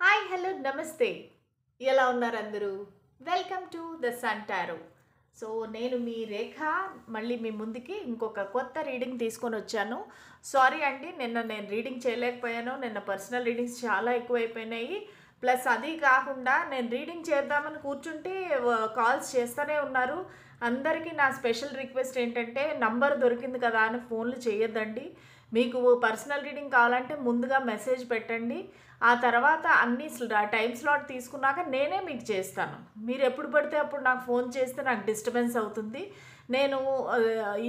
Hi hello నమస్తే. ఎలా ఉన్నారు అందరూ? Welcome to the sun tarot. So నేను మీ రేఖ మళ్ళీ మీ ముందుకి ఇంకొక కొత్త రీడింగ్ తీసుకొని వచ్చాను. సారీ అండి, నిన్న నేను రీడింగ్ చేయలేకపోయాను. నిన్న పర్సనల్ రీడింగ్స్ చాలా ఎక్కువైపోయినాయి. ప్లస్ అది కాకుండా నేను రీడింగ్ చేద్దామని కూర్చుంటే కాల్స్ చేస్తూనే ఉన్నారు. అందరికీ నా స్పెషల్ రిక్వెస్ట్ ఏంటంటే నంబర్ దొరికింది కదా అని ఫోన్లు చేయొద్దండి. మీకు పర్సనల్ రీడింగ్ కావాలంటే ముందుగా మెసేజ్ పెట్టండి. ఆ తర్వాత అన్ని టైమ్ స్లాట్ తీసుకున్నాక నేనే మీకు చేస్తాను. మీరు ఎప్పుడు పడితే అప్పుడు నాకు ఫోన్ చేస్తే నాకు డిస్టర్బెన్స్ అవుతుంది. నేను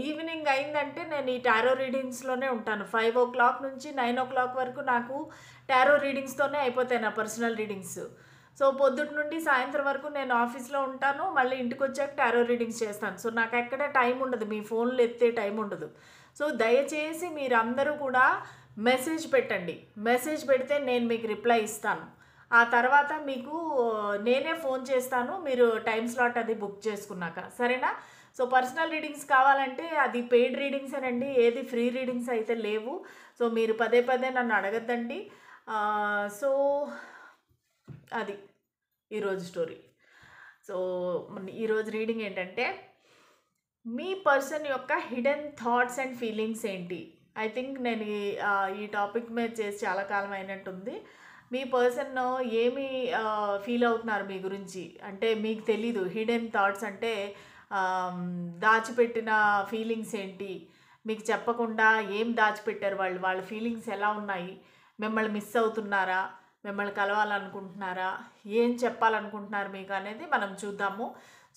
ఈవినింగ్ అయిందంటే నేను ఈ టారో రీడింగ్స్లోనే ఉంటాను. 5 o'clock నుంచి 9 o'clock వరకు నాకు టారో రీడింగ్స్తోనే అయిపోతాయి నా పర్సనల్ రీడింగ్స్. సో పొద్దుటి నుండి సాయంత్రం వరకు నేను ఆఫీస్లో ఉంటాను. మళ్ళీ ఇంటికి వచ్చాక టారో రీడింగ్స్ చేస్తాను. సో నాకు ఎక్కడ టైం ఉండదు, మీ ఫోన్లు ఎత్తే టైం ఉండదు. సో దయచేసి మీరందరూ కూడా మెసేజ్ పెట్టండి. మెసేజ్ పెడితే నేను మీకు రిప్లై ఇస్తాను. ఆ తర్వాత మీకు నేనే ఫోన్ చేస్తాను, మీరు టైం స్లాట్ అది బుక్ చేసుకున్నాక, సరేనా? సో పర్సనల్ రీడింగ్స్ కావాలంటే అది పెయిడ్ రీడింగ్స్ అనండి, ఏది ఫ్రీ రీడింగ్స్ అయితే లేవు. సో మీరు పదే పదే నన్ను అడగద్దండి. సో అది ఈరోజు స్టోరీ. సో ఈరోజు రీడింగ్ ఏంటంటే మీ పర్సన్ యొక్క హిడెన్ థాట్స్ అండ్ ఫీలింగ్స్ ఏంటి. ఐ థింక్ నేను ఈ టాపిక్ మీద చేసి చాలా కాలం అయినట్టుంది. మీ పర్సన్ ఏమి ఫీల్ అవుతున్నారు మీ గురించి అంటే మీకు తెలీదు. హిడెన్ థాట్స్ అంటే దాచిపెట్టిన ఫీలింగ్స్ ఏంటి, మీకు చెప్పకుండా ఏం దాచిపెట్టారు వాళ్ళు, వాళ్ళ ఫీలింగ్స్ ఎలా ఉన్నాయి, మిమ్మల్ని మిస్ అవుతున్నారా, మిమ్మల్ని కలవాలనుకుంటున్నారా, ఏం చెప్పాలనుకుంటున్నారు మీకు అనేది మనం చూద్దాము.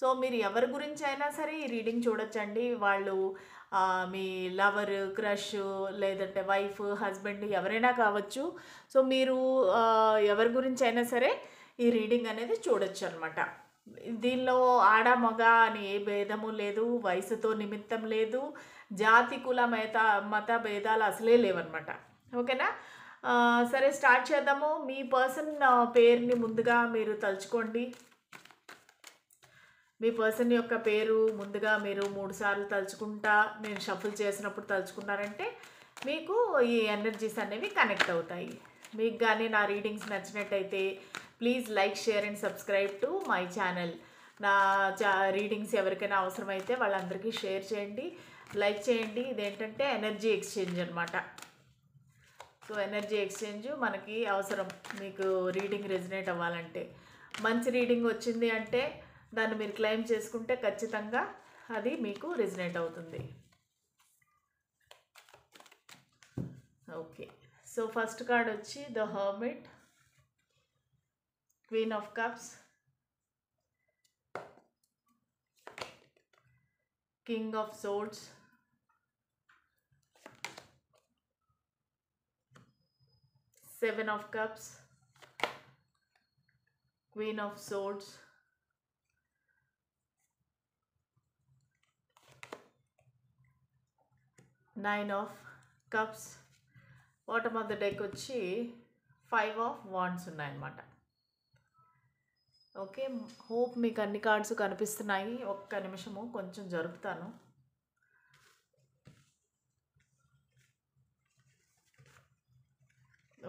సో మీరు ఎవరి గురించి అయినా సరే ఈ రీడింగ్ చూడొచ్చండి. వాళ్ళు మీ లవర్, క్రష్, లేదంటే వైఫ్, హస్బెండ్ ఎవరైనా కావచ్చు. సో మీరు ఎవరి గురించి అయినా సరే ఈ రీడింగ్ అనేది చూడొచ్చు అనమాట. దీనిలో ఆడ మగ అని ఏ భేదము లేదు, వయసుతో నిమిత్తం లేదు, జాతి కుల మత భేదాలు అసలే లేవన్నమాట. ఓకేనా? సరే స్టార్ట్ చేద్దాము. మీ పర్సన్ పేరుని ముందుగా మీరు తలుచుకోండి. మీ పర్సన్ యొక్క పేరు ముందుగా మీరు 3 సార్లు తలుచుకుంటా నేను షఫుల్ చేసినప్పుడు తలుచుకున్నారంటే మీకు ఈ ఎనర్జీస్ అనేవి కనెక్ట్ అవుతాయి. మీకు కానీ నా రీడింగ్స్ నచ్చినట్టయితే please like, share and subscribe to my channel. నా రీడింగ్స్ ఎవరికైనా అవసరమైతే వాళ్ళందరికీ షేర్ చేయండి, లైక్ చేయండి. ఇదేంటంటే ఎనర్జీ ఎక్స్చేంజ్ అనమాట. సో ఎనర్జీ ఎక్స్చేంజ్ మనకి అవసరం. మీకు రీడింగ్ రెజినేట్ అవ్వాలంటే, మంచి రీడింగ్ వచ్చింది అంటే దాన్ని మీరు క్లెయిమ్ చేసుకుంటే ఖచ్చితంగా అది మీకు రెజినేట్ అవుతుంది. ఓకే, సో ఫస్ట్ కార్డ్ వచ్చి the hermit, queen of cups, king of swords, seven of cups, queen of swords, nine of cups. Bottom of the deck వచ్చి 5 ఆఫ్ వాండ్స్ ఉన్నాయన్నమాట. ఓకే, హోప్ మీకు అన్ని కార్డ్స్ కనిపిస్తున్నాయి. ఒక్క నిమిషము కొంచెం జరుపుతాను.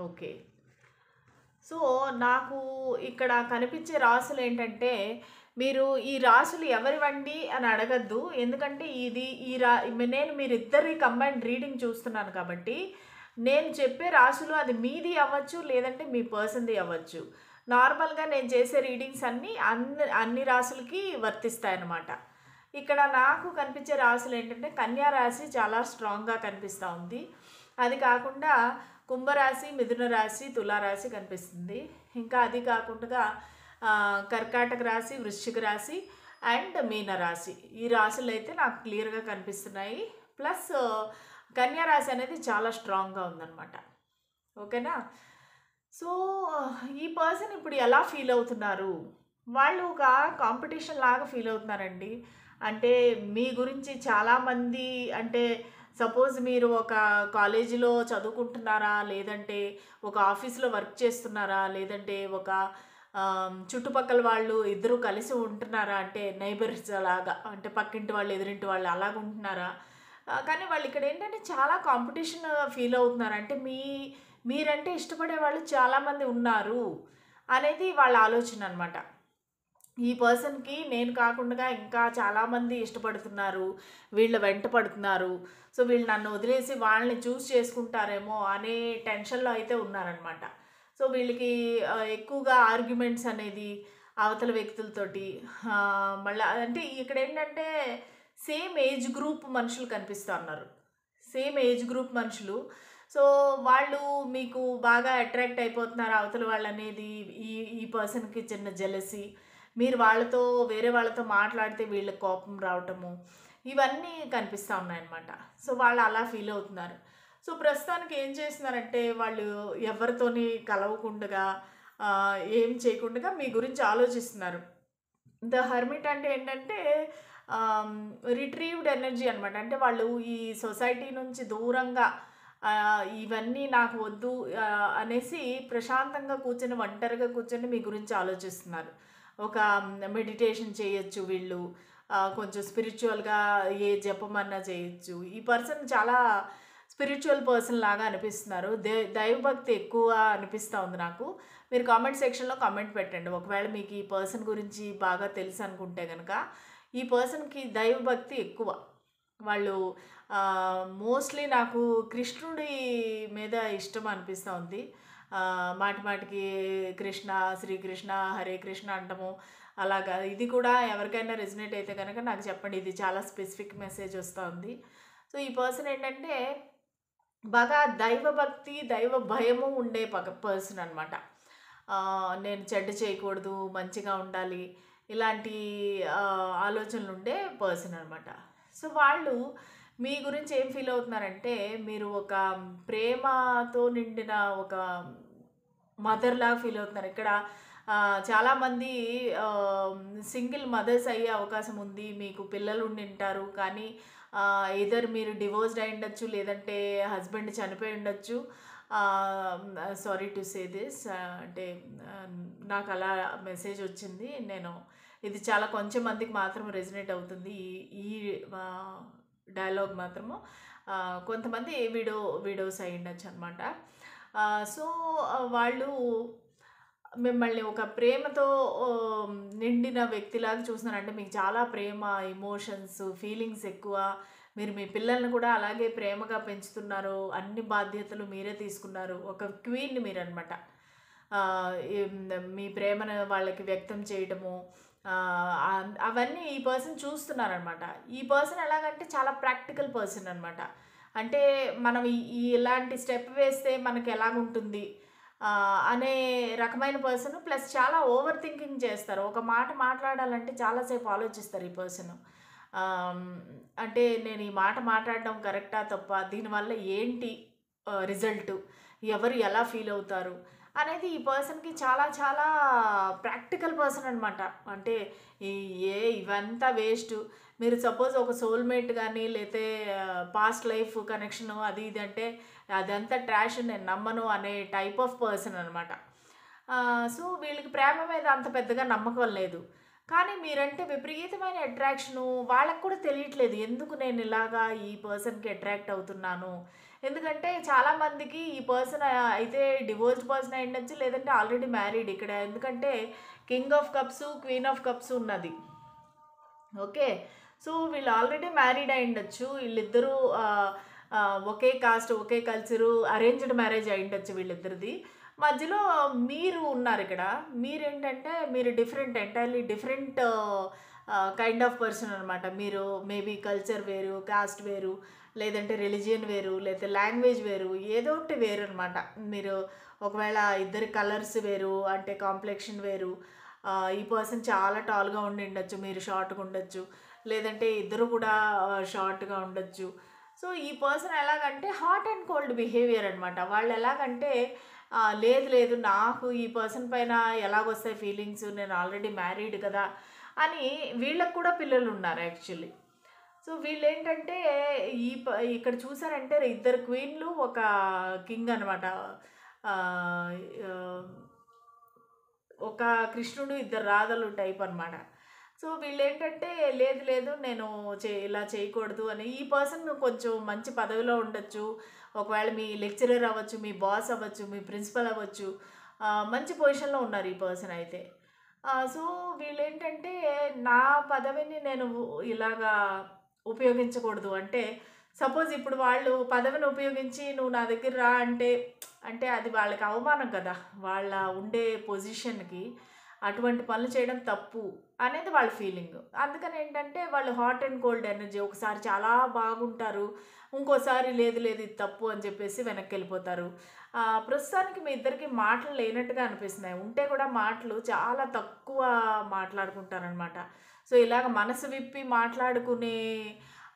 ఓకే, సో నాకు ఇక్కడ కనిపించే రాసులు ఏంటంటే మీరు ఈ రాసులు ఎవరివండి అని అడగద్దు. ఎందుకంటే ఇది నేను మీరిద్దరి కంబైన్డ్ రీడింగ్ చూస్తున్నాను కాబట్టి నేను చెప్పే రాసులు అది మీది అవ్వచ్చు, లేదంటే మీ పర్సన్ది అవ్వచ్చు. నార్మల్గా నేను చేసే రీడింగ్స్ అన్ని రాసులకి వర్తిస్తాయన్నమాట. ఇక్కడ నాకు కనిపించే రాసులు ఏంటంటే కన్యా రాశి చాలా స్ట్రాంగ్గా కనిపిస్తూ ఉంది. అది కాకుండా కుంభరాశి, మిథున రాశి, తులారాశి కనిపిస్తుంది. ఇంకా అది కాకుండా కర్కాటక రాశి, వృశ్చిక రాశి అండ్ మీనరాశి, ఈ రాశులు అయితే నాకు క్లియర్గా కనిపిస్తున్నాయి. ప్లస్ కన్యా రాశి అనేది చాలా స్ట్రాంగ్గా ఉందన్నమాట. ఓకేనా? సో ఈ పర్సన్ ఇప్పుడు ఎలా ఫీల్ అవుతున్నారు, వాళ్ళు ఒక కాంపిటీషన్ లాగా ఫీల్ అవుతున్నారండి. అంటే మీ గురించి చాలామంది, అంటే సపోజ్ మీరు ఒక కాలేజీలో చదువుకుంటున్నారా, లేదంటే ఒక ఆఫీస్లో వర్క్ చేస్తున్నారా, లేదంటే ఒక చుట్టుపక్కల వాళ్ళు ఇద్దరు కలిసి ఉంటున్నారా, అంటే నైబర్స్ అలాగా, అంటే పక్కింటి వాళ్ళు ఎదురింటి వాళ్ళు అలాగ ఉంటున్నారా. కానీ వాళ్ళు ఇక్కడ ఏంటంటే చాలా కాంపిటీషన్ ఫీల్ అవుతున్నారు. అంటే మీరంటే ఇష్టపడే వాళ్ళు చాలామంది ఉన్నారు అనేది వాళ్ళ ఆలోచన అనమాట. ఈ పర్సన్‌కి నేను కాకుండా ఇంకా చాలామంది ఇష్టపడుతున్నారు. వీళ్ళ వెంట పడుతున్నారు. సో, వీళ్ళు నన్ను వదిలేసి వాళ్ళని చూజ్ చేసుకుంటారేమో అనే టెన్షన్‌లో అయితే ఉన్నారనమాట. సో, వీళ్ళకి ఎక్కువగా ఆర్గ్యుమెంట్స్ అనేది అవతల వ్యక్తులతోటి మళ్ళా అంటే ఇక్కడేంటంటే సేమ్ ఏజ్ గ్రూప్ మనుషులు కనిపిస్తా ఉన్నారు. సేమ్ ఏజ్ గ్రూప్ మనుషులు. సో, వాళ్ళు మీకు బాగా అట్రాక్ట్ అయిపోతున్నారు అవతల వాళ్ళనేది ఈ ఈ పర్సన్‌కి చిన్న జెలసీ. మీరు వాళ్ళతో వేరే వాళ్ళతో మాట్లాడితే వీళ్ళకి కోపం రావటము, ఇవన్నీ కనిపిస్తా ఉన్నాయన్నమాట. సో, వాళ్ళు అలా ఫీల్ అవుతున్నారు. సో, ప్రస్తుతానికి ఏం చేస్తున్నారంటే వాళ్ళు ఎవరితోని కలవకుండగా ఏం చేయకుండగా మీ గురించి ఆలోచిస్తున్నారు. ద హెర్మిట్ అంటే ఏంటంటే రిట్రీవ్డ్ ఎనర్జీ అనమాట. అంటే వాళ్ళు ఈ సొసైటీ నుంచి దూరంగా ఇవన్నీ నాకు వద్దు అనేసి ప్రశాంతంగా కూర్చొని ఒంటరిగా కూర్చొని మీ గురించి ఆలోచిస్తున్నారు. ఒక మెడిటేషన్ చేయొచ్చు వీళ్ళు. కొంచెం స్పిరిచువల్‌గా ఏ జపమన్నా చేయొచ్చు. ఈ పర్సన్ చాలా స్పిరిచువల్ పర్సన్ లాగా అనిపిస్తున్నారు. దైవభక్తి ఎక్కువ అనిపిస్తా ఉంది నాకు. మీరు కామెంట్ సెక్షన్‌లో కామెంట్ పెట్టండి. ఒకవేళ మీకు ఈ పర్సన్ గురించి బాగా తెలుసనుకుంటే గనక, ఈ పర్సన్‌కి దైవభక్తి ఎక్కువ. వాళ్ళు మోస్ట్‌లీ నాకు కృష్ణుడి మీద ఇష్టం అనిపిస్తా ఉంది. మాటి మాటికి కృష్ణ, శ్రీకృష్ణ, హరే కృష్ణ అంటము. అలాగా ఇది కూడా ఎవరికైనా రెజొనేట్ అయితే గనక నాకు చెప్పండి. ఇది చాలా స్పెసిఫిక్ మెసేజ్ వస్తా ఉంది. సో, ఈ పర్సన్ ఏంటంటే బాగా దైవభక్తి, దైవ భయము ఉండే పర్సన్ అనమాట. నేను చెడ్డ చేయకూడదు, మంచిగా ఉండాలి. ఇలాంటి ఆలోచనలుండే పర్సన్ అనమాట. సో, వాళ్ళు మీ గురించి ఏం ఫీల్ అవుతున్నారంటే, మీరు ఒక ప్రేమతో నిండిన ఒక మదర్‌లాగా ఫీల్ అవుతున్నారు. ఇక్కడ చాలామంది సింగిల్ మదర్స్ అయ్యే అవకాశం ఉంది. మీకు పిల్లలు ఉండింటారు. కానీ ఎయిదర్ మీరు డివోర్స్డ్ అయ్యుండొచ్చు, లేదంటే హస్బెండ్ చనిపోయి ఉండొచ్చు. సారీ టు సే దిస్ అంటే నాకు అలా మెసేజ్ వచ్చింది. ఇది చాలా కొంచెం మందికి మాత్రం రెజొనేట్ అవుతుంది. ఈ డైలాగ్ మాత్రము. కొంతమంది విడోస్ అయ్యుండొచ్చనమాట. సో, వాళ్ళు మిమ్మల్ని ఒక ప్రేమతో నిండిన వ్యక్తిలాగా చూస్తున్నారు. అంటే మీకు చాలా ప్రేమ, ఎమోషన్స్, ఫీలింగ్స్ ఎక్కువ. మీరు మీ పిల్లల్ని కూడా అలాగే ప్రేమగా పెంచుతున్నారు. అన్ని బాధ్యతలు మీరే తీసుకున్నారు. ఒక క్వీన్ మీరనమాట. మీ ప్రేమను వాళ్ళకి వ్యక్తం చేయడము, అవన్నీ ఈ పర్సన్ చూస్తున్నారనమాట. ఈ పర్సన్ ఎలాగంటే చాలా ప్రాక్టికల్ పర్సన్ అనమాట. అంటే మనం ఇలాంటి స్టెప్ వేస్తే మనకి ఎలాగుంటుంది అనే రకమైన పర్సన్. ప్లస్ చాలా ఓవర్ థింకింగ్ చేస్తారు. ఒక మాట మాట్లాడాలంటే చాలాసేపు ఆలోచిస్తారు ఈ పర్సన్. అంటే నేను ఈ మాట మాట్లాడడం కరెక్టా? తప్పా? దీనివల్ల ఏంటి రిజల్టు? ఎవరు ఎలా ఫీల్ అవుతారు? అనేది ఈ పర్సన్‌కి చాలా చాలా ప్రాక్టికల్ పర్సన్ అనమాట. అంటే ఈ ఇవంతా వేస్టు. మీరు సపోజ్ ఒక సోల్‌మేట్ గాని, లేతే పాస్ట్ లైఫ్ కనెక్షను అది ఇది అంటే అదంతా ట్రాష్, నేను నమ్మను అనే టైప్ ఆఫ్ పర్సన్ అనమాట. సో, వీళ్ళకి ప్రేమ మీద అంత పెద్దగా నమ్మకం లేదు. కానీ మీరంటే విపరీతమైన అట్రాక్షను. వాళ్ళకి కూడా తెలియట్లేదు ఎందుకు నేను ఇలాగా ఈ పర్సన్‌కి అట్రాక్ట్ అవుతున్నాను. ఎందుకంటే చాలామందికి ఈ పర్సన్ అయితే డివోర్స్డ్ పర్సన్ అయ్యుండొచ్చు, లేదంటే ఆల్రెడీ మ్యారీడ్ ఇక్కడ. ఎందుకంటే king of cups, queen of cups ఉన్నది. ఓకే. సో, వీళ్ళు ఆల్రెడీ మ్యారీడ్ అయ్యుండొచ్చు. వీళ్ళిద్దరూ ఒకే కాస్ట్, ఒకే కల్చరు, అరేంజ్డ్ మ్యారేజ్ అయ్యుండొచ్చు వీళ్ళిద్దరిది. మధ్యలో మీరు ఉన్నారిక్కడ. మీరేంటంటే మీరు entirely different kind of person అనమాట. మీరు మేబీ కల్చర్ వేరు, కాస్ట్ వేరు, లేదంటే రిలిజియన్ వేరు, లేతే లాంగ్వేజ్ వేరు, ఏదో ఒకటి వేరనమాట. మీరు ఒకవేళ ఇద్దరి కలర్స్ వేరు, అంటే కాంప్లెక్షన్ వేరు. ఈ పర్సన్ చాలా టాల్‌గా ఉండిండొచ్చు, మీరు షార్ట్‌గా ఉండొచ్చు. లేదంటే ఇద్దరు కూడా షార్ట్‌గా ఉండొచ్చు. సో, ఈ పర్సన్ ఎలాగంటే హాట్ అండ్ కోల్డ్ బిహేవియర్ అనమాట. వాళ్ళు ఎలాగంటే లేదు లేదు నాకు ఈ పర్సన్ పైన ఎలాగొస్తాయి ఫీలింగ్స్, నేను ఆల్రెడీ మ్యారీడ్ కదా అని. వీళ్ళకి కూడా పిల్లలున్నారు యాక్చువల్లీ. సో, వీళ్ళేంటంటే ఇక్కడ చూసారంటే ఇద్దరు క్వీన్‌లు, ఒక కింగ్ అనమాట. ఆహ్, ఆహ్, ఒక కృష్ణుడు, ఇద్దరు రాధలు టైప్ అనమాట. సో వీళ్ళేంటంటే లేదు లేదు నేను ఇలా చేయకూడదు అని. ఈ పర్సన్ కొంచెం మంచి పదవిలో ఉండొచ్చు. ఒకవేళ మీ లెక్చరర్ అవ్వచ్చు, మీ బాస్ అవ్వచ్చు, మీ ప్రిన్సిపల్ అవ్వచ్చు. మంచి పొజిషన్‌లో ఉన్నారు ఈ పర్సన్ అయితే. సో వీళ్ళేంటంటే నా పదవిని నేను ఇలాగా ఉపయోగించకూడదు. అంటే సపోజ్ ఇప్పుడు వాళ్ళు పదవిని ఉపయోగించి నువ్వు నా దగ్గర రా అంటే, అంటే అది వాళ్ళకి అవమానం కదా! వాళ్ళ ఉండే పొజిషన్‌కి అటువంటి పనులు చేయడం తప్పు అనేది వాళ్ళ ఫీలింగ్. అందుకని ఏంటంటే వాళ్ళు హాట్ అండ్ కోల్డ్ ఎనర్జీ. ఒకసారి చాలా బాగుంటారు. ఇంకోసారి లేదు లేదు ఇది తప్పు అని చెప్పేసి వెనక్కెళ్ళిపోతారు. ప్రస్తుతానికి మీ ఇద్దరికి మాటలు లేనట్టుగా అనిపిస్తున్నాయి. ఉంటే కూడా మాటలు చాలా తక్కువ మాట్లాడుకుంటారనమాట. సో, ఇలాగ మనసు విప్పి మాట్లాడుకునే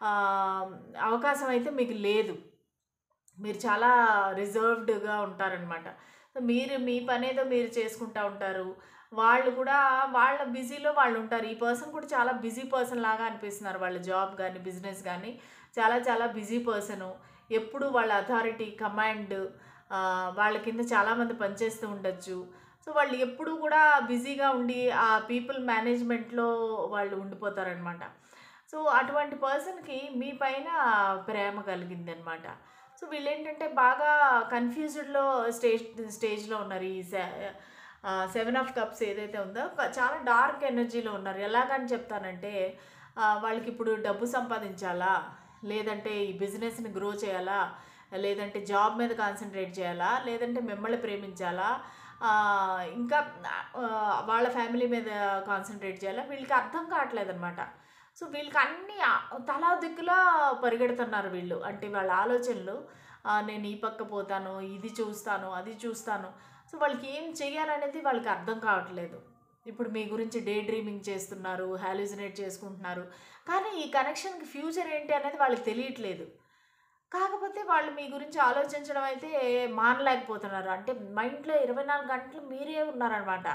ఆహ్, అవకాశం అయితే మీకు లేదు. మీరు చాలా రిజర్వ్డ్‌గా ఉంటారనమాట. సో, మీరు మీ పనేదో మీరు చేసుకుంటా ఉంటారు. వాళ్ళు కూడా వాళ్ళ బిజీలో వాళ్ళుంటారు. ఈ పర్సన్ కూడా చాలా బిజీ పర్సన్ లాగా అనిపిస్తున్నారు. వాళ్ళ జాబ్ గాని, బిజినెస్ గాని చాలా చాలా బిజీ పర్సను. ఎప్పుడు వాళ్ళ అథారిటీ, కమాండ్ వాళ్ళ కింద చాలామంది పనిచేస్తూ ఉండొచ్చు. సో, వాళ్ళు ఎప్పుడూ కూడా బిజీగా ఉండి ఆ పీపుల్ మేనేజ్‌మెంట్‌లో వాళ్ళు ఉండిపోతారనమాట. సో, అటువంటి పర్సన్‌కి మీ పైన ప్రేమ కలిగిందనమాట. సో, వీళ్ళేంటంటే బాగా కన్‌ఫ్యూజ్డ్‌లో స్టేజ్‌లో ఉన్నారు. ఈ 7 ఆఫ్ కప్స్ ఏదైతే ఉందో చాలా డార్క్ ఎనర్జీలో ఉన్నారు. ఎలాగని చెప్తానంటే వాళ్ళకిప్పుడు డబ్బు సంపాదించాలా? లేదంటే ఈ బిజినెస్‌ని గ్రో చేయాలా? లేదంటే జాబ్ మీద కాన్సంట్రేట్ చేయాలా? లేదంటే మిమ్మల్ని ప్రేమించాలా? ఇంకా వాళ్ళ ఫ్యామిలీ మీద కాన్సంట్రేట్ చేయాలా? వీళ్ళకి అర్థం కావట్లేదనమాట. సో, వీళ్ళకి అన్నీ తలా దిక్కులా పరిగెడుతున్నారు వీళ్ళు. అంటే వాళ్ళ ఆలోచనలు నేను ఈ పక్క పోతాను, ఇది చూస్తాను, అది చూస్తాను. సో, వాళ్ళకి ఏం చెయ్యాలనేది వాళ్ళకి అర్థం కావట్లేదు. ఇప్పుడు మీ గురించి డే డ్రీమింగ్ చేస్తున్నారు, హాలుసినేట్ చేసుకుంటున్నారు. కానీ ఈ కనెక్షన్‌కి ఫ్యూచర్ ఏంటి అనేది వాళ్ళకి తెలియట్లేదు. కాకపోతే వాళ్ళు మీ గురించి ఆలోచించడం అయితే మానలేకపోతున్నారు. అంటే మైండ్‌లో 24 గంటలు మీరే ఉన్నారనమాట.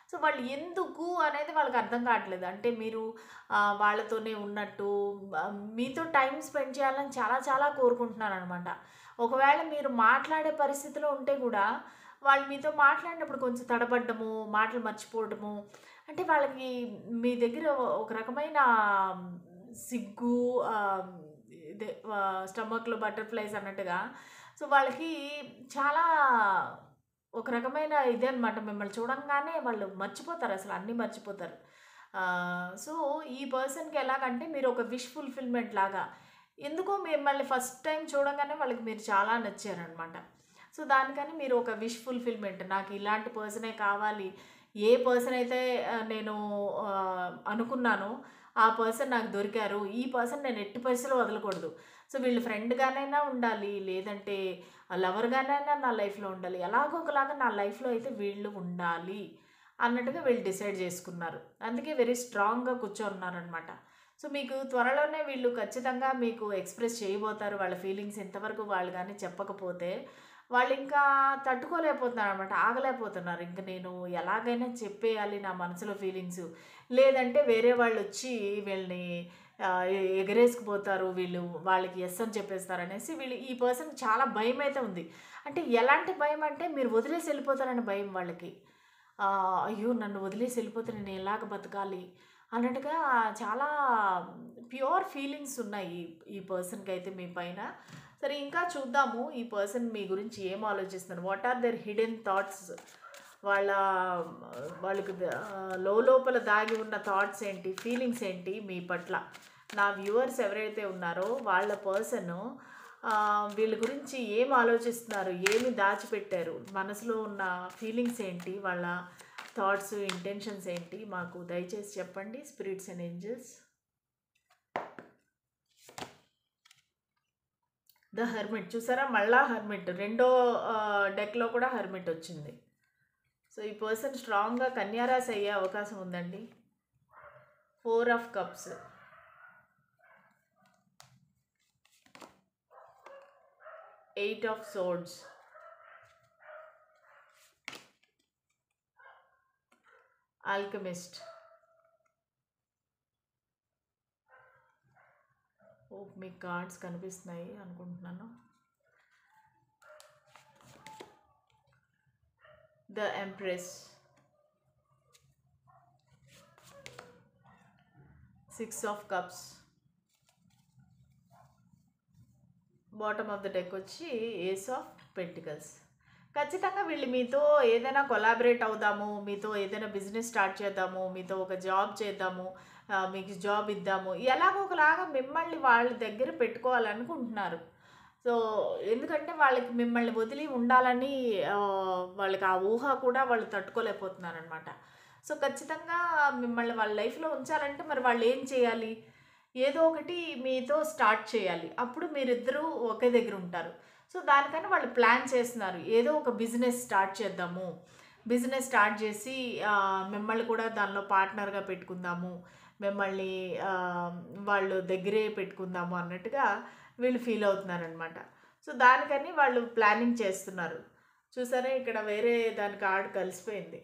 సో, వాళ్ళు ఎందుకు అనేది వాళ్ళకి అర్థం కావట్లేదు. అంటే మీరు వాళ్ళతోనే ఉన్నట్టు మీతో టైమ్ స్పెండ్ చేయాలని చాలా చాలా కోరుకుంటున్నారనమాట. ఒకవేళ మీరు మాట్లాడే పరిస్థితిలో ఉంటే గూడా వాళ్ళు మీతో మాట్లాడినప్పుడు కొంచెం తడబడ్డము, మాటలు మర్చిపోవడము, అంటే వాళ్ళకి మీ దగ్గర ఒక రకమైన సిగ్గు ఇదే స్టమక్‌లో బటర్‌ఫ్లైస్ అన్నట్టుగా. సో, వాళ్ళకి చాలా ఒక రకమైన ఇదే అనమాట. మిమ్మల్ని చూడంగానే వాళ్ళు మర్చిపోతారసలు అన్నీ మర్చిపోతారు. సో, ఈ పర్సన్‌కి ఎలాగంటే మీరు ఒక విష్ ఫుల్‌ఫిల్‌మెంట్ లాగా. ఎందుకో మిమ్మల్ని ఫస్ట్ టైమ్ చూడంగానే వాళ్ళకి మీరు చాలా నచ్చారనమాట. సో, దానికని మీరు ఒక విష్ ఫుల్‌ఫిల్‌మెంట్ నాకు ఇలాంటి పర్సనే కావాలి. ఏ పర్సన్ అయితే నేను అనుకున్నానో ఆ పర్సన్ నాకు దొరికారు. ఈ పర్సన్ నేను ఎట్టి పరిస్థితిలో వదలకూడదు. సో, వీళ్ళు ఫ్రెండ్‌గానైనా ఉండాలి. లేదంటే లవర్‌గానైనా నా లైఫ్‌లో ఉండాలి. ఎలాగో ఒకలాగా నా లైఫ్‌లో అయితే వీళ్ళు ఉండాలి అన్నట్టుగా వీళ్ళు డిసైడ్ చేసుకున్నారు. అందుకే వెరీ స్ట్రాంగ్‌గా కూర్చొనున్నారనమాట. సో, మీకు త్వరలోనే వీళ్ళు ఖచ్చితంగా మీకు ఎక్స్‌ప్రెస్ చేయబోతారు. వాళ్ళ ఫీలింగ్స్ ఇంతవరకు వాళ్ళు గాని చెప్పకపోతే వాళ్ళింకా తట్టుకోలేకపోతున్నారనమాట. ఆగలేకపోతున్నారు. ఇంక నేను ఎలాగైనా చెప్పేయాలి నా మనసులో ఫీలింగ్సు. లేదంటే వేరే వాళ్ళొచ్చి వీళ్ళని ఎగరేసుకుపోతారు. వీళ్ళు వాళ్ళకి యెస్ అని చెప్పేస్తారనేసి ఈ పర్సన్‌కి చాలా భయమైతే ఉంది. అంటే ఎలాంటి భయమంటే మీరు వదిలేసి ఎళ్ళిపోతారని భయం వాళ్ళకి. అయ్యో! నన్ను వదిలేసి ఎళ్ళిపోతే నేను ఎలాగ బతకాలి అన్నట్టుగా చాలా ప్యూర్ ఫీలింగ్స్ ఉన్నాయి ఈ పర్సన్‌కైతే మీ పైన. సరే ఇంకా చూద్దాము ఈ పర్సన్ మీ గురించి ఏం ఆలోచిస్తున్నారు? What are their hidden thoughts? వాళ్ళ వాళ్ళకి లోపల దాగి ఉన్న థాట్స్ ఏంటి? ఫీలింగ్స్ ఏంటి మీ పట్ల? నా వ్యూవర్స్ ఎవరైతే ఉన్నారో వాళ్ళ పర్సను వీళ్ళ గురించి ఏం ఆలోచిస్తున్నారు? ఏమి దాచిపెట్టారు? మనసులో ఉన్న ఫీలింగ్స్ ఏంటి? వాళ్ళ థాట్స్, ఇంటెన్షన్స్ ఏంటి? మాకు దయచేసి చెప్పండి spirits and angels. The hermit చూసారా? మళ్ళా హెర్మిట్. రెండో డెక్‌లో కూడా హెర్మిట్ వచ్చింది. సో, ఈ పర్సన్ స్ట్రాంగ్‌గా కన్యా రాశి అయ్యే అవకాశం ఉందండి. 4 of cups. 8 of swords. Alchemist. Hope మీకు కార్డ్స్ కనిపిస్తున్నాయి అనుకుంటున్నాను. The empress. Six of cups, bottom of the deck వచ్చి ఏస్ ఆఫ్ పెంటికల్స్. ఖచ్చితంగా వీళ్ళు మీతో ఏదైనా కొలాబరేట్ అవుదాము, మీతో ఏదైనా బిజినెస్ స్టార్ట్ చేద్దాము, మీతో ఒక జాబ్ చేద్దాము, మీకు జాబ్ ఇద్దాము, ఎలాగో ఒకలాగా మిమ్మల్ని వాళ్ళ దగ్గర పెట్టుకోవాలనుకుంటున్నారు. సో ఎందుకంటే వాళ్ళకి మిమ్మల్ని వదిలి ఉండాలని వాళ్ళకి ఆ ఊహ కూడా వాళ్ళు తట్టుకోలేకపోతున్నారనమాట. సో ఖచ్చితంగా మిమ్మల్ని వాళ్ళ లైఫ్లో ఉంచాలంటే మరి వాళ్ళు ఏం చేయాలి? ఏదో ఒకటి మీతో స్టార్ట్ చేయాలి. అప్పుడు మీరిద్దరూ ఒకే దగ్గర ఉంటారు. సో దానికని వాళ్ళు ప్లాన్ చేస్తున్నారు. ఏదో ఒక బిజినెస్ స్టార్ట్ చేద్దాము, బిజినెస్ స్టార్ట్ చేసి మిమ్మల్ని కూడా దానిలో పార్ట్నర్గా పెట్టుకుందాము, మిమ్మల్ని వాళ్ళు దగ్గరే పెట్టుకుందాము అన్నట్టుగా వీళ్ళు ఫీల్ అవుతున్నారనమాట. సో దానికని వాళ్ళు ప్లానింగ్ చేస్తున్నారు. చూసారా ఇక్కడ వేరే దానికి ఆర్డ్ కలిసిపోయింది.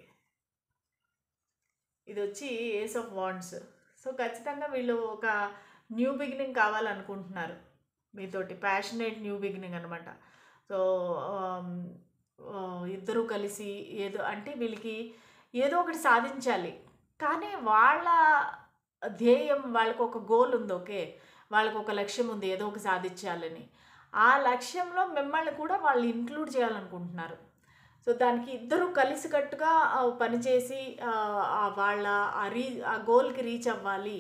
ఇది వచ్చి ఏస్ ఆఫ్ వాండ్స్. సో ఖచ్చితంగా వీళ్ళు ఒక న్యూ బిగినింగ్ కావాలనుకుంటున్నారు మీతోటి, ప్యాషనేట్ న్యూ బిగినింగ్ అనమాట. సో ఇద్దరూ కలిసి ఏదో అంటే వీళ్ళకి ఏదో ఒకటి సాధించాలి, కానీ వాళ్ళ ధ్యేయం, వాళ్ళకు ఒక గోల్ ఉంది. ఓకే, వాళ్ళకు ఒక లక్ష్యం ఉంది, ఏదో ఒక సాధించాలని. ఆ లక్ష్యంలో మిమ్మల్ని కూడా వాళ్ళు ఇంక్లూడ్ చేయాలనుకుంటున్నారు. సో దానికి ఇద్దరు కలిసికట్టుగా పనిచేసి వాళ్ళ ఆ గోల్కి రీచ్ అవ్వాలి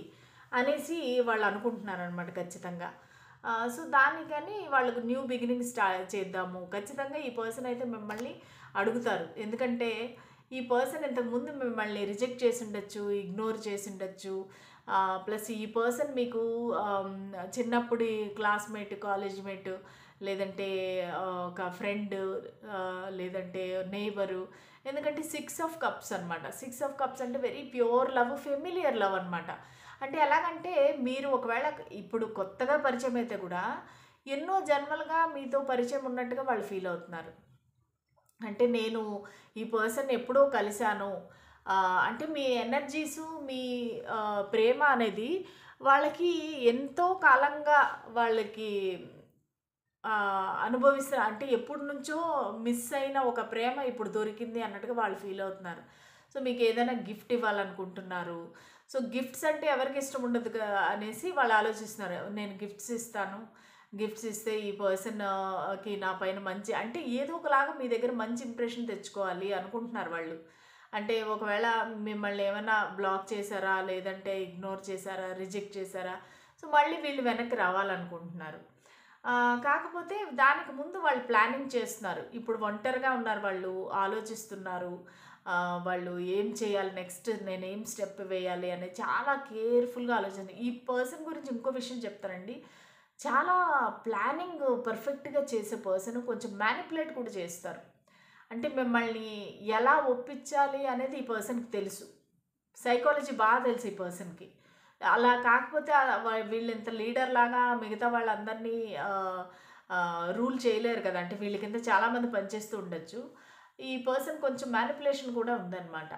అనేసి వాళ్ళు అనుకుంటున్నారనమాట ఖచ్చితంగా. సో దానికని వాళ్ళకు న్యూ బిగినింగ్ చేద్దాము. ఖచ్చితంగా ఈ పర్సన్ అయితే మిమ్మల్ని అడుగుతారు. ఎందుకంటే ఈ పర్సన్ ఇంతకుముందు మిమ్మల్ని రిజెక్ట్ చేసి ఉండొచ్చు, ఇగ్నోర్ చేసి ఉండొచ్చు. ప్లస్ ఈ పర్సన్ మీకు చిన్నప్పుడు క్లాస్మేట్, కాలేజ్ మేట్, లేదంటే ఒక ఫ్రెండ్, లేదంటే నేబరు. ఎందుకంటే సిక్స్ ఆఫ్ కప్స్ అనమాట. సిక్స్ ఆఫ్ కప్స్ అంటే very pure love, familiar love అనమాట. అంటే ఎలాగంటే మీరు ఒకవేళ ఇప్పుడు కొత్తగా పరిచయం అయితే కూడా ఎన్నో జన్మలుగా మీతో పరిచయం ఉన్నట్టుగా వాళ్ళు ఫీల్ అవుతున్నారు. అంటే నేను ఈ పర్సన్ ఎప్పుడో కలిశాను అంటే మీ ఎనర్జీసు, మీ ప్రేమ అనేది వాళ్ళకి ఎంతో కాలంగా వాళ్ళకి అనుభవిస్తారు. అంటే ఎప్పటి నుంచో మిస్ అయిన ఒక ప్రేమ ఇప్పుడు దొరికింది అన్నట్టుగా వాళ్ళు ఫీల్ అవుతున్నారు. సో మీకు ఏదైనా గిఫ్ట్ ఇవ్వాలనుకుంటున్నారు. సో గిఫ్ట్స్ అంటే ఎవరికి ఇష్టం ఉండదు అనేసి వాళ్ళు ఆలోచిస్తున్నారు. నేను గిఫ్ట్స్ ఇస్తాను, గిఫ్ట్స్ ఇస్తే ఈ పర్సన్కి నా పైన మంచి అంటే ఏదో ఒకలాగా మీ దగ్గర మంచి ఇంప్రెషన్ తెచ్చుకోవాలి అనుకుంటున్నారు వాళ్ళు. అంటే ఒకవేళ మిమ్మల్ని ఏమైనా బ్లాక్ చేశారా, లేదంటే ఇగ్నోర్ చేశారా, రిజెక్ట్ చేశారా, సో మళ్ళీ వీళ్ళు వెనక్కి రావాలనుకుంటున్నారు. కాకపోతే దానికి ముందు వాళ్ళు ప్లానింగ్ చేస్తున్నారు. ఇప్పుడు ఒంటరిగా ఉన్నారు, వాళ్ళు ఆలోచిస్తున్నారు. వాళ్ళు ఏం చేయాలి, నెక్స్ట్ నేను ఏం స్టెప్ వేయాలి అనేది చాలా కేర్ఫుల్గా ఆలోచన. ఈ పర్సన్ గురించి ఇంకో విషయం చెప్తానండి. చాలా ప్లానింగ్ పర్ఫెక్ట్గా చేసే పర్సన్ కొంచెం మ్యానిపులేట్ కూడా చేస్తారు. అంటే మిమ్మల్ని ఎలా ఒప్పించాలి అనేది ఈ పర్సన్కి తెలుసు. సైకాలజీ బాగా తెలుసు ఈ పర్సన్కి. అలా కాకపోతే వీళ్ళు ఇంత లీడర్ లాగా మిగతా వాళ్ళందరినీ రూల్ చేయలేరు కదా. అంటే వీళ్ళ కింద చాలామంది పనిచేస్తూ ఉండొచ్చు. ఈ పర్సన్ కొంచెం మ్యానిపులేషన్ కూడా ఉందన్నమాట.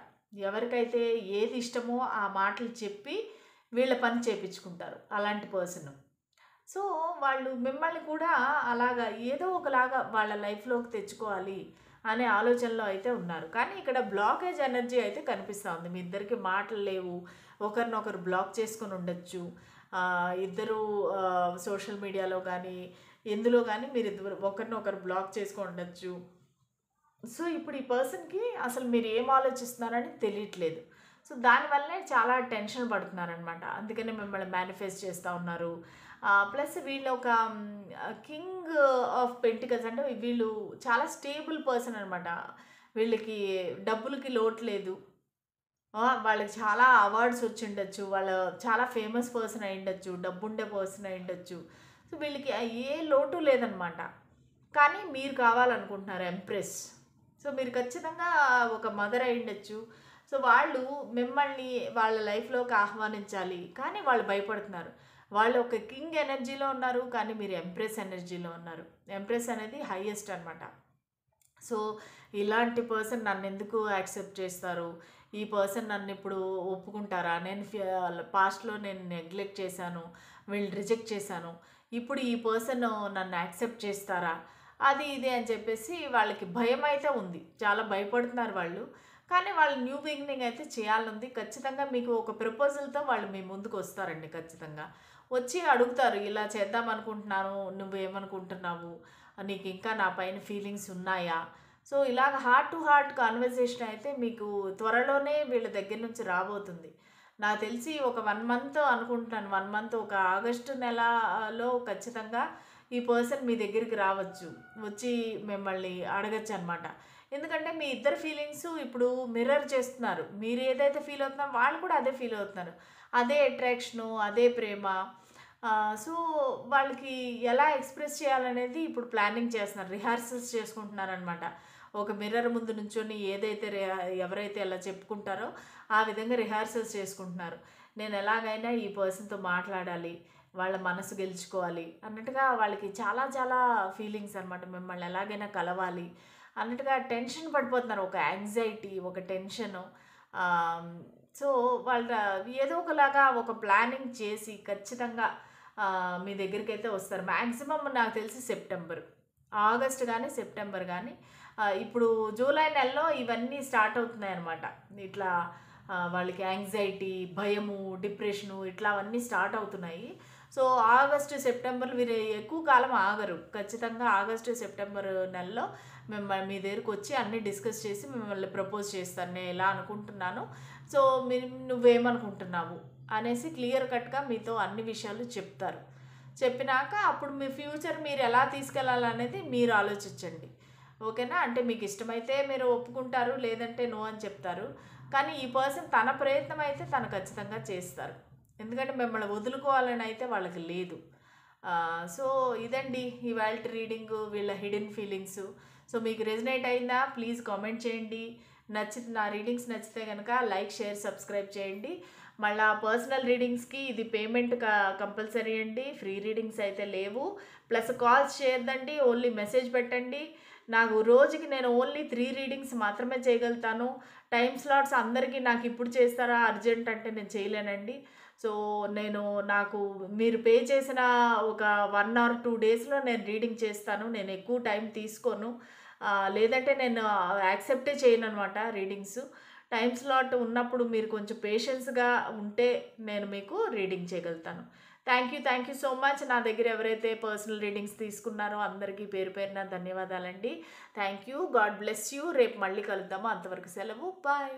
ఎవరికైతే ఏది ఇష్టమో ఆ మాటలు చెప్పి వీళ్ళ పని చేయించుకుంటారు అలాంటి పర్సన్. సో వాళ్ళు మిమ్మల్ని కూడా అలాగా ఏదో ఒకలాగా వాళ్ళ లైఫ్లోకి తెచ్చుకోవాలి అనే ఆలోచనలో అయితే ఉన్నారు. కానీ ఇక్కడ బ్లాకేజ్ ఎనర్జీ అయితే కనిపిస్తూ ఉంది. మీ ఇద్దరికి మాటలు లేవు, ఒకరినొకరు బ్లాక్ చేసుకొని ఉండొచ్చు. ఇద్దరు సోషల్ మీడియాలో కానీ ఎందులో కానీ మీరు ఇద్దరు ఒకరినొకరు బ్లాక్ చేసుకొని ఉండొచ్చు. సో ఇప్పుడు ఈ పర్సన్కి అసలు మీరు ఏం ఆలోచిస్తున్నారని తెలియట్లేదు. సో దానివల్లనే చాలా టెన్షన్ పడుతున్నారనమాట. అందుకనే మిమ్మల్ని మేనిఫెస్ట్ చేస్తూ ఉన్నారు. ప్లస్ వీళ్ళు ఒక కింగ్ ఆఫ్ పెంటికల్స్ అంటే వీళ్ళు చాలా స్టేబుల్ పర్సన్ అనమాట. వీళ్ళకి డబ్బులకి లోటు లేదు. వాళ్ళకి చాలా అవార్డ్స్ వచ్చి ఉండొచ్చు, వాళ్ళు చాలా ఫేమస్ పర్సన్ అయి ఉండొచ్చు, డబ్బుండే పర్సన్ అయి ఉండొచ్చు. సో వీళ్ళకి ఏ లోటు లేదనమాట. కానీ మీరు కావాలనుకుంటున్నారు ఎంప్రెస్. సో మీరు ఖచ్చితంగా ఒక మదర్ అయి ఉండొచ్చు. సో వాళ్ళు మిమ్మల్ని వాళ్ళ లైఫ్లోకి ఆహ్వానించాలి, కానీ వాళ్ళు భయపడుతున్నారు. వాళ్ళు ఒక కింగ్ ఎనర్జీలో ఉన్నారు, కానీ మీరు ఎంప్రెస్ ఎనర్జీలో ఉన్నారు. ఎంప్రెస్ అనేది హైయెస్ట్ అనమాట. సో ఇలాంటి పర్సన్ నన్ను ఎందుకు యాక్సెప్ట్ చేస్తారు, ఈ పర్సన్ నన్ను ఇప్పుడు ఒప్పుకుంటారా, నేను పాస్ట్లో నేను నెగ్లెక్ట్ చేశాను, వీళ్ళు రిజెక్ట్ చేశాను, ఇప్పుడు ఈ పర్సన్ నన్ను యాక్సెప్ట్ చేస్తారా, అది ఇది అని చెప్పేసి వాళ్ళకి భయం అయితే ఉంది. చాలా భయపడుతున్నారు వాళ్ళు. కానీ వాళ్ళు న్యూ బిగినింగ్ అయితే చేయాలనుంది. ఖచ్చితంగా మీకు ఒక ప్రపోజల్‌తో వాళ్ళు మీ ముందుకు వస్తారండి ఖచ్చితంగా. వచ్చి అడుగుతారు, "ఇలా చేద్దాం అనుకుంటున్నాను. నువ్వేమనుకుంటున్నావు? నీకింకా నా పైన ఫీలింగ్స్ ఉన్నాయా?" సో, ఇలాగ హార్ట్ టు హార్ట్ కన్వర్జేషన్ అయితే మీకు త్వరలోనే వీళ్ళ దగ్గర నుంచి రాబోతుంది. నాకు తెలిసి ఒక 1 మంత్ అనుకుంటున్నాను. 1 మంత్ ఒక ఆగస్టు నెలలో ఖచ్చితంగా ఈ పర్సన్ మీ దగ్గరికి రావచ్చు. వచ్చి మిమ్మల్ని అడగొచ్చనమాట. ఎందుకంటే మీ ఇద్దరి ఫీలింగ్స్ ఇప్పుడు మిర్రర్ చేస్తున్నారు. మీరు ఏదైతే ఫీల్ అవుతున్నారో వాళ్ళు కూడా అదే ఫీల్ అవుతున్నారు. అదే అట్రాక్షను, అదే ప్రేమ. సో, వాళ్ళకి ఎలా ఎక్స్‌ప్రెస్ చేయాలనేది ఇప్పుడు ప్లానింగ్ చేస్తున్నారు. రిహార్సల్స్ చేసుకుంటున్నారనమాట. ఒక మిర్రర్ ముందు నుంచొని ఏదైతే ఎవరైతే ఎలా చెప్పుకుంటారో ఆ విధంగా రిహార్సల్స్ చేసుకుంటున్నారు. నేను ఎలాగైనా ఈ పర్సన్‌తో మాట్లాడాలి, వాళ్ళ మనసు గెలుచుకోవాలి అన్నట్టుగా వాళ్ళకి చాలా చాలా ఫీలింగ్స్ అనమాట. మిమ్మల్ని ఎలాగైనా కలవాలి అన్నట్టుగా టెన్షన్ పడిపోతున్నారు. ఒక యాంగ్జైటీ, ఒక టెన్షను. ఆహ్, సో, వాళ్ళ ఏదో ఒకలాగా ఒక ప్లానింగ్ చేసి ఖచ్చితంగా మీ దగ్గరికైతే వస్తారు. మాక్సిమం నాకు తెలిసి సెప్టెంబర్. ఆగస్ట్ గానీ, సెప్టెంబర్ గానీ ఇప్పుడు జూలై నెలలో ఇవన్నీ స్టార్ట్ అవుతున్నాయన్నమాట. ఇట్లా వాళ్ళకి యాంగ్జైటీ, భయము, డిప్రెషను ఇట్లా అవన్నీ స్టార్ట్ అవుతున్నాయి. సో, ఆగస్టు, సెప్టెంబర్‌లో వీరు ఎక్కువ కాలం ఆగరు. ఖచ్చితంగా ఆగస్టు, సెప్టెంబర్ నెలలో మీ దగ్గరకొచ్చి అన్నీ డిస్కస్ చేసి మిమ్మల్ని ప్రపోజ్ చేస్తారు. నేను ఇలా అనుకుంటున్నాను. సో, నువ్వేమనుకుంటున్నావు? అనేసి క్లియర్ కట్‌గా మీతో అన్ని విషయాలు చెప్తారు. చెప్పినాక అప్పుడు మీ ఫ్యూచర్ మీరు ఎలా తీసుకెళ్ళాలనేది మీరు ఆలోచించండి. ఓకేనా? అంటే మీకిష్టమైతే మీరు ఒప్పుకుంటారు. లేదంటే నో అని చెప్తారు. కానీ ఈ పర్సన్ తన ప్రయత్నం అయితే తను ఖచ్చితంగా చేస్తారు. ఎందుకంటే మిమ్మల్ని వదులుకోవాలని అయితే వాళ్ళకి లేదు. సో, ఇదండి ఇవాల్టి రీడింగు వీళ్ళ హిడెన్ ఫీలింగ్సు. సో, మీకు రెజొనేట్ అయిందా? ప్లీజ్ కామెంట్ చేయండి. నా రీడింగ్స్ నచ్చితే గనక లైక్, షేర్, సబ్స్క్రైబ్ చేయండి. మళ్ళా పర్సనల్ రీడింగ్స్‌కి ఇది పేమెంట్ కంపల్సరీ అండి. ఫ్రీ రీడింగ్స్ అయితే లేవు. ప్లస్ కాల్స్ చేయొద్దండి. ఓన్లీ మెసేజ్ పెట్టండి. నాకు రోజుకి నేను ఓన్లీ 3 రీడింగ్స్ మాత్రమే చేయగలుగుతాను. టైమ్ స్లాట్స్ అందరికీ నాకిప్పుడు చేస్తారా అర్జెంట్ అంటే నేను చేయలేనండి. సో, నాకు మీరు పే చేసిన ఒక 1 ఆర్ 2 డేస్‌లో నేను రీడింగ్ చేస్తాను. నేను ఎక్కువ టైం తీసుకోను. లేదంటే నేను యాక్సెప్టే చేయననమాట రీడింగ్స్. టైమ్ స్లాట్ ఉన్నప్పుడు మీరు కొంచెం పేషెన్స్‌గా ఉంటే నేను మీకు రీడింగ్ చేయగలుగుతాను. Thank you so much. నా దగ్గర ఎవరైతే పర్సనల్ రీడింగ్స్ తీసుకున్నారో అందరికీ పేరు పేరున ధన్యవాదాలండి. Thank you. God bless you. రేపు మళ్ళీ కలుద్దాము. అంతవరకు సెలవు. బాయ్.